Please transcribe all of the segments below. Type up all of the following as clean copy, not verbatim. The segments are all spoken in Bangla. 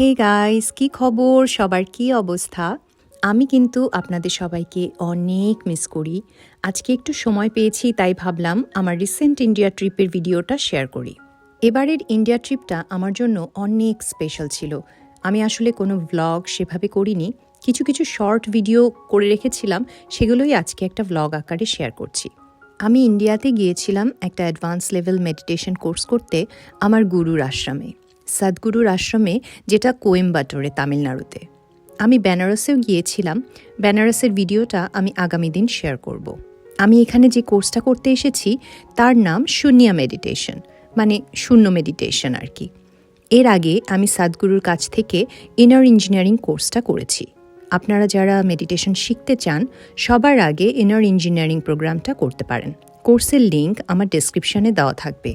হে গাইস, কি খবর? সবার কি অবস্থা? আমি কিন্তু আপনাদের সবাইকে অনেক মিস করি। আজকে একটু সময় পেয়েছি, তাই ভাবলাম আমার রিসেন্ট ইন্ডিয়া ট্রিপের ভিডিওটা শেয়ার করি। এবারের ইন্ডিয়া ট্রিপটা আমার জন্য অনেক স্পেশাল ছিল। আমি আসলে কোনো ভ্লগ সেভাবে করিনি, কিছু কিছু শর্ট ভিডিও করে রেখেছিলাম, সেগুলোই আজকে একটা ভ্লগ আকারে শেয়ার করছি। আমি ইন্ডিয়াতে গিয়েছিলাম একটা অ্যাডভান্স লেভেল মেডিটেশন কোর্স করতে আমার গুরুর আশ্রমে, সদ্গুরুর আশ্রমে, যেটা কোয়েম্বাটোরে, তামিলনাড়ুতে। আমি বেনারসেও গিয়েছিলাম। বেনারসের ভিডিওটা আমি আগামী দিন শেয়ার করব। আমি এখানে যে কোর্সটা করতে এসেছি তার নাম শূন্যা মেডিটেশন, মানে শূন্য মেডিটেশন আর কি। এর আগে আমি সদ্গুরুর কাছ থেকে ইনার ইঞ্জিনিয়ারিং কোর্সটা করেছি। আপনারা যারা মেডিটেশন শিখতে চান, সবার আগে ইনার ইঞ্জিনিয়ারিং প্রোগ্রামটা করতে পারেন। কোর্সের লিঙ্ক আমার ডেসক্রিপশনে দেওয়া থাকবে।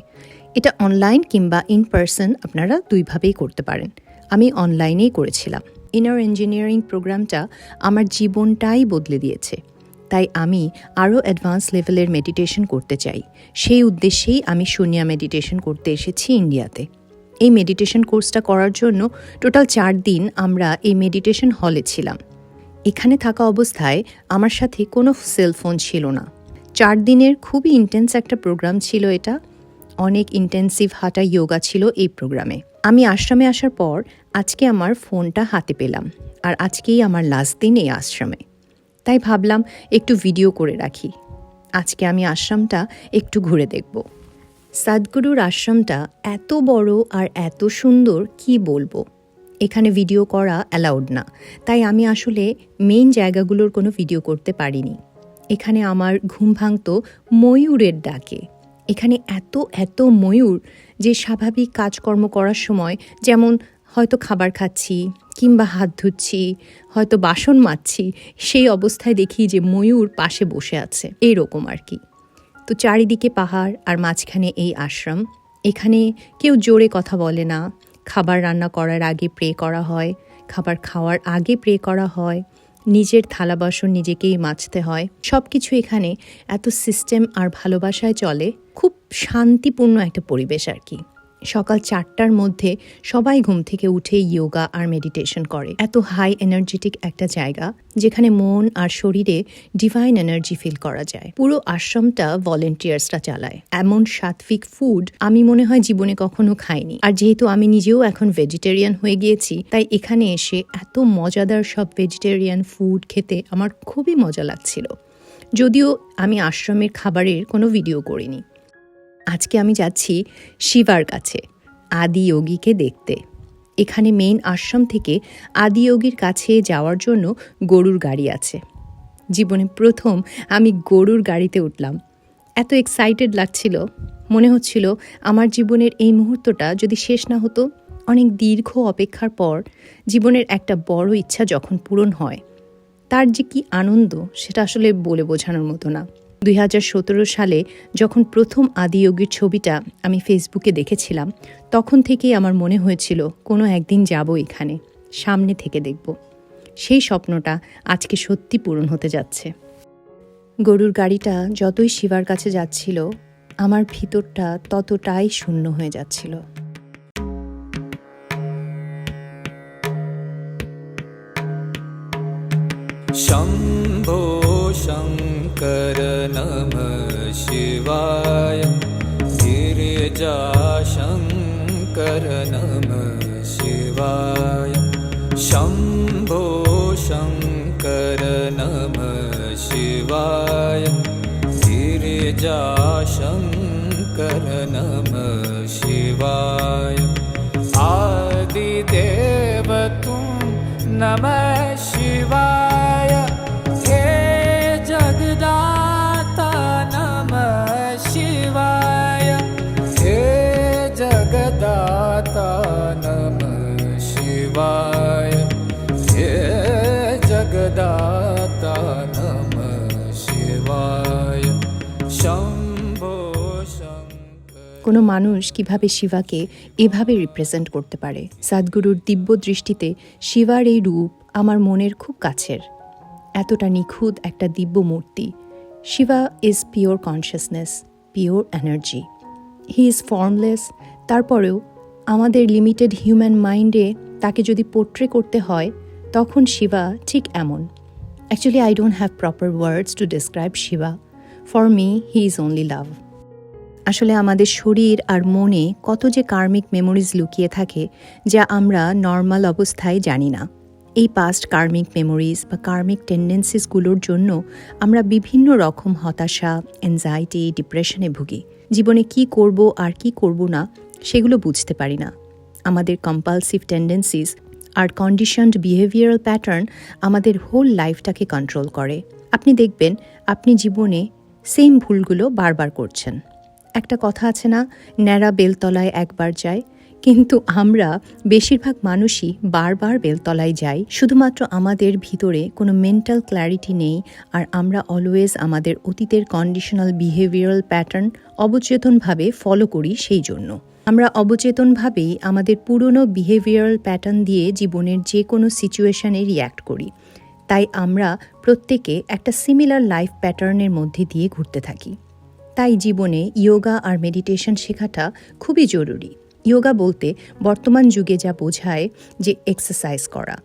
এটা অনলাইন কিংবা ইন পার্সন, আপনারা দুইভাবেই করতে পারেন। আমি অনলাইনেই করেছিলাম। ইনার ইঞ্জিনিয়ারিং প্রোগ্রামটা আমার জীবনটাই বদলে দিয়েছে। তাই আমি আরও অ্যাডভান্স লেভেলের মেডিটেশন করতে চাই। সেই উদ্দেশ্যেই আমি শূন্যা মেডিটেশন করতে এসেছি ইন্ডিয়াতে। এই মেডিটেশন কোর্সটা করার জন্য টোটাল 4 দিন আমরা এই মেডিটেশন হলে ছিলাম। এখানে থাকা অবস্থায় আমার সাথে কোনো সেলফোন ছিল না। 4 দিনের খুবই ইন্টেন্স একটা প্রোগ্রাম ছিল এটা। অনেক ইন্টেন্সিভ হাঁটা যোগা ছিল এই প্রোগ্রামে। আমি আশ্রমে আসার পর আজকে আমার ফোনটা হাতে পেলাম, আর আজকেই আমার লাস্ট দিন এই আশ্রমে। তাই ভাবলাম একটু ভিডিও করে রাখি। আজকে আমি আশ্রমটা একটু ঘুরে দেখব। সদ্গুরুর আশ্রমটা এত বড় আর এত সুন্দর, কি বলবো। এখানে ভিডিও করা অ্যালাউড না, তাই আমি আসলে মেইন জায়গাগুলোর কোনো ভিডিও করতে পারিনি। এখানে আমার ঘুম ভাঙত ময়ূরের ডাকে। এখানে এত এত ময়ূর যে স্বাভাবিক কাজকর্ম করার সময়, যেমন হয়তো খাবার খাচ্ছি কিংবা হাত ধুচ্ছি, হয়তো বাসন মাজছি, সেই অবস্থায় দেখি যে ময়ূর পাশে বসে আছে, এইরকম আর কি। তো চারিদিকে পাহাড় আর মাঝখানে এই আশ্রম। এখানে কেউ জোরে কথা বলে না। খাবার রান্না করার আগে প্রে করা হয়, খাবার খাওয়ার আগে প্রে করা হয়, নিজের থালা বাসন নিজেকেই মাজতে হয়। সব কিছু এখানে এত সিস্টেম আর ভালোবাসায় চলে। খুব শান্তিপূর্ণ একটা পরিবেশ আর কি। সকাল 4টার মধ্যে সবাই ঘুম থেকে উঠে যোগা আর মেডিটেশন করে। এত হাই এনার্জেটিক একটা জায়গা, যেখানে মন আর শরীরে ডিভাইন এনার্জি ফিল করা যায়। পুরো আশ্রমটা ভলেন্টিয়ার্সরা চালায়। এমন সাত্বিক ফুড আমি মনে হয় জীবনে কখনো খাইনি। আর যেহেতু আমি নিজেও এখন ভেজিটেরিয়ান হয়ে গিয়েছি, তাই এখানে এসে এত মজাদার সব ভেজিটেরিয়ান ফুড খেতে আমার খুবই মজা লাগছিল। যদিও আমি আশ্রমের খাবারের কোনো ভিডিও করিনি। আজকে আমি যাচ্ছি শিবার কাছে, আদি যোগীকে দেখতে। এখানে মেইন আশ্রম থেকে আদি যোগীর কাছে যাওয়ার জন্য গরুর গাড়ি আছে। জীবনে প্রথম আমি গরুর গাড়িতে উঠলাম। এত এক্সাইটেড লাগছিল, মনে হচ্ছিল আমার জীবনের এই মুহূর্তটা যদি শেষ না হতো। অনেক দীর্ঘ অপেক্ষার পর জীবনের একটা বড় ইচ্ছা যখন পূরণ হয়, তার যে কি আনন্দ, সেটা আসলে বলে বোঝানোর মতো না। 2017 সালে যখন প্রথম আদি যোগীর ছবিটা আমি ফেসবুকে দেখেছিলাম, তখন থেকেই আমার মনে হয়েছিল কোনো একদিন যাব এখানে, সামনে থেকে দেখব। সেই স্বপ্নটা আজকে সত্যি পূরণ হতে যাচ্ছে। গরুর গাড়িটা যতই শিবার কাছে যাচ্ছিল, আমার ভিতরটা ততটাই শূন্য হয়ে যাচ্ছিল। शम्भो शङ्कर नमः शिवाय, गिरिजाशङ्कर नमः शिवाय। शम्भो शङ्कर नमः शिवाय, गिरिजाशङ्कर नमः शिवाय। आदिदेव तुम नमः शिवाय, हे जगदाता नमः शिवाय, हे जगदाता नमः शिवाय, हे जगदाता नमः शिवाय। शम्भो शङ्कर। কোনো মানুষ কিভাবে শিবাকে এভাবে রিপ্রেজেন্ট করতে পারে? সদ্গুরুর দিব্য দৃষ্টিতে শিবার এই রূপ আমার মনের খুব কাছের। এতটা নিখুঁত একটা দিব্য মূর্তি। Shiva is pure consciousness, pure energy. He is formless. তারপরেও আমাদের লিমিটেড হিউম্যান মাইন্ডে তাকে যদি পোর্ট্রে করতে হয় তখন শিবা ঠিক এমন। Actually I don't have proper words to describe Shiva. For me he is only love. আসলে আমাদের শরীর আর মনে কত যে কার্মিক মেমোরিজ লুকিয়ে থাকে যা আমরা নর্মাল অবস্থায় জানি না। এই পাস্ট কার্মিক মেমোরিজ বা কার্মিক টেন্ডেন্সিসগুলোর জন্য আমরা বিভিন্ন রকম হতাশা, অ্যাংজাইটি, ডিপ্রেশনে ভুগি। জীবনে কি করব আর কি করব না সেগুলো বুঝতে পারি না। আমাদের কম্পালসিভ টেন্ডেন্সিস আর কন্ডিশনড বিহেভিয়ারাল প্যাটার্ন আমাদের হোল লাইফটাকে কন্ট্রোল করে। আপনি দেখবেন আপনি জীবনে সেম ভুলগুলো বারবার করছেন। একটা কথা আছে না, ন্যাড়া বেলতলায় একবার যায়, কিন্তু আমরা বেশিরভাগ মানুষই বারবার বেলতলায় যাই, শুধুমাত্র আমাদের ভিতরে কোনো মেন্টাল ক্ল্যারিটি নেই আর আমরা অলওয়েজ আমাদের অতীতের কন্ডিশনাল বিহেভিয়ারাল প্যাটার্ন অবচেতনভাবে ফলো করি। সেই জন্য আমরা অবচেতনভাবেই আমাদের পুরনো বিহেভিয়ারাল প্যাটার্ন দিয়ে জীবনের যে কোনো সিচুয়েশনে রিয়্যাক্ট করি। তাই আমরা প্রত্যেকে একটা সিমিলার লাইফ প্যাটার্নের মধ্যে দিয়ে ঘুরতে থাকি। তাই জীবনে ইয়োগা আর মেডিটেশন শেখাটা খুবই জরুরি। ইয়োগা বলতে বর্তমান যুগে যা বোঝায় যে এক্সারসাইজ করা।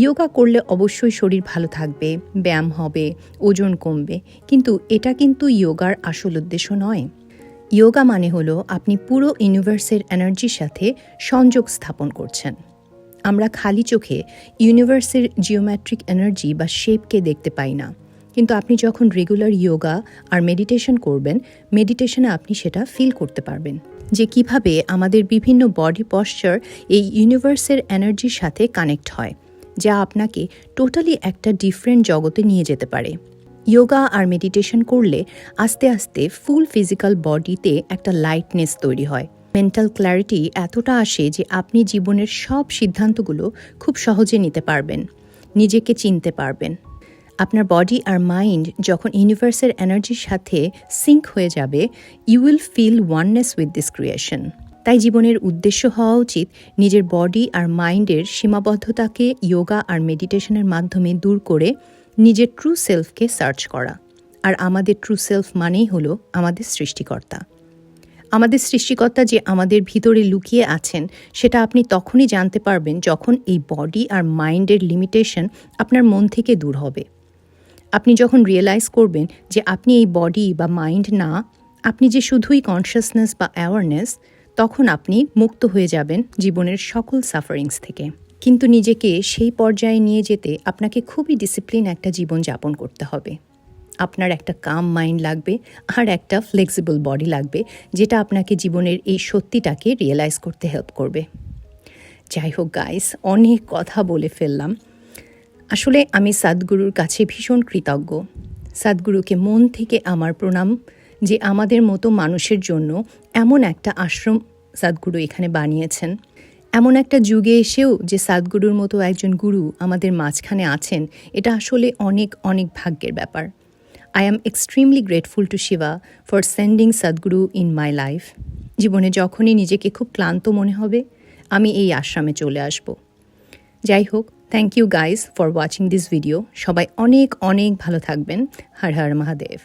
ইয়োগা করলে অবশ্যই শরীর ভালো থাকবে, ব্যায়াম হবে, ওজন কমবে, কিন্তু এটা কিন্তু ইয়োগার আসল উদ্দেশ্য নয়। ইয়োগা মানে হলো আপনি পুরো ইউনিভার্সের এনার্জির সাথে সংযোগ স্থাপন করছেন। আমরা খালি চোখে ইউনিভার্সের জিওমেট্রিক এনার্জি বা শেপকে দেখতে পাই না, কিন্তু আপনি যখন রেগুলার ইয়োগা আর মেডিটেশন করবেন, মেডিটেশনে আপনি সেটা ফিল করতে পারবেন যে কিভাবে আমাদের বিভিন্ন বডি পশ্চার এই ইউনিভার্সের এনার্জির সাথে কানেক্ট হয়, যা আপনাকে টোটালি একটা ডিফারেন্ট জগতে নিয়ে যেতে পারে। ইয়োগা আর মেডিটেশন করলে আস্তে আস্তে ফুল ফিজিক্যাল বডিতে একটা লাইটনেস তৈরি হয়। মেন্টাল ক্ল্যারিটি এতটা আসে যে আপনি জীবনের সব সিদ্ধান্তগুলো খুব সহজে নিতে পারবেন, নিজেকে চিনতে পারবেন। আপনার বডি আর মাইন্ড যখন ইউনিভার্সের এনার্জির সাথে সিঙ্ক হয়ে যাবে, you will feel oneness with this creation. তাই জীবনের উদ্দেশ্য হওয়া উচিত নিজের বডি আর মাইন্ডের সীমাবদ্ধতাকে ইয়োগা আর মেডিটেশনের মাধ্যমে দূর করে নিজের ট্রু সেলফকে সার্চ করা। আর আমাদের ট্রু সেলফ মানেই হলো আমাদের সৃষ্টিকর্তা। আমাদের সৃষ্টিকর্তা যে আমাদের ভিতরে লুকিয়ে আছেন সেটা আপনি তখনই জানতে পারবেন যখন এই বডি আর মাইন্ডের লিমিটেশন আপনার মন থেকে দূর হবে। আপনি যখন রিয়েলাইজ করবেন যে আপনি এই বডি বা মাইন্ড না, আপনি যে শুধুই কনসিয়াসনেস বা অ্যাওয়ারনেস, তখন আপনি মুক্ত হয়ে যাবেন জীবনের সকল সাফারিংস থেকে। কিন্তু নিজেকে সেই পর্যায়ে নিয়ে যেতে আপনাকে খুবই ডিসিপ্লিন একটা জীবন যাপন করতে হবে। আপনার একটা কাম মাইন্ড লাগবে আর একটা ফ্লেক্সিবল বডি লাগবে, যেটা আপনাকে জীবনের এই সত্যিটাকে রিয়েলাইজ করতে হেল্প করবে। যাই হোক গাইস, অনেক কথা বলে ফেললাম। আসলে আমি সাদগুরুর কাছে ভীষণ কৃতজ্ঞ। সাদগুরুকে মন থেকে আমার প্রণাম যে আমাদের মতো মানুষের জন্য এমন একটা আশ্রম সাদগুরু এখানে বানিয়েছেন। এমন একটা যুগে এসেও যে সাদগুরুর মতো একজন গুরু আমাদের মাঝখানে আছেন, এটা আসলে অনেক অনেক ভাগ্যের ব্যাপার। I am extremely grateful to Shiva for sending Sadhguru in my life. জীবনে যখনই নিজেকে খুব ক্লান্ত মনে হবে, আমি এই আশ্রমে চলে আসব। যাই হোক, thank you guys for watching this video. সবাই অনেক অনেক ভালো থাকবেন। হর হর মহাদেব।